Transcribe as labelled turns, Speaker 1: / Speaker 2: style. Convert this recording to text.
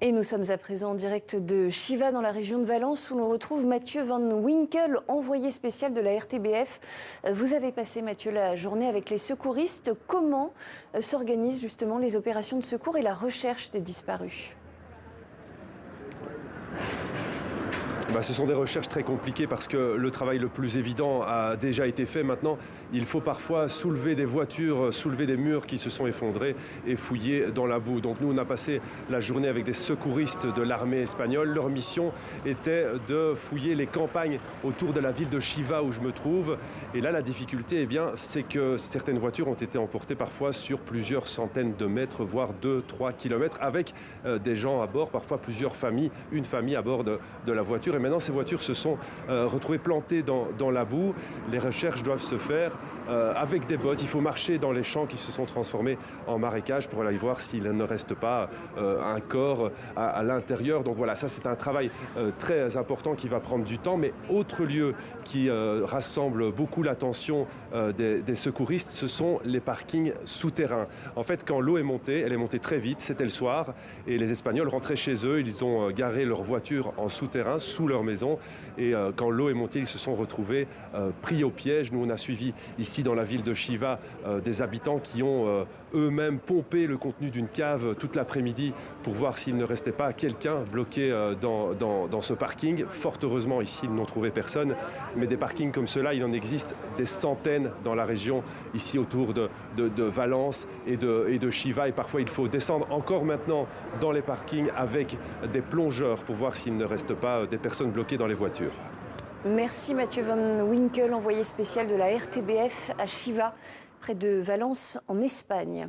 Speaker 1: Et nous sommes à présent en direct de Chiva dans la région de Valence où l'on retrouve Mathieu Van Winkel, envoyé spécial de la RTBF. Vous avez passé, Mathieu, la journée avec les secouristes. Comment s'organisent justement les opérations de secours et la recherche des disparus ?
Speaker 2: Ce sont des recherches très compliquées parce que le travail le plus évident a déjà été fait. Maintenant, il faut parfois soulever des voitures, soulever des murs qui se sont effondrés et fouiller dans la boue. Donc nous, on a passé la journée avec des secouristes de l'armée espagnole. Leur mission était de fouiller les campagnes autour de la ville de Chiva où je me trouve. Et là, la difficulté, c'est que certaines voitures ont été emportées parfois sur plusieurs centaines de mètres, voire 2-3 kilomètres, avec des gens à bord, parfois plusieurs familles, une famille à bord de la voiture. Et maintenant, ces voitures se sont retrouvées plantées dans la boue. Les recherches doivent se faire avec des bottes. Il faut marcher dans les champs qui se sont transformés en marécage pour aller voir s'il ne reste pas un corps à l'intérieur. Donc voilà, ça c'est un travail très important qui va prendre du temps. Mais autre lieu qui rassemble beaucoup l'attention des secouristes, ce sont les parkings souterrains. En fait, quand l'eau est montée, elle est montée très vite, c'était le soir, et les Espagnols rentraient chez eux, ils ont garé leur voiture en souterrain, sous leur maison, et quand l'eau est montée, ils se sont retrouvés pris au piège. Nous, on a suivi ici dans la ville de Chiva des habitants qui ont eux-mêmes pompé le contenu d'une cave toute l'après-midi pour voir s'il ne restait pas quelqu'un bloqué dans ce parking. Fort heureusement, ici, ils n'ont trouvé personne, mais des parkings comme cela, il en existe des centaines dans la région, ici autour de Valence et de Chiva, et parfois il faut descendre encore maintenant dans les parkings avec des plongeurs pour voir s'il ne reste pas des personnes bloquées dans les voitures.
Speaker 1: Merci Mathieu Van Winkel, envoyé spécial de la RTBF à Chiva, près de Valence en Espagne.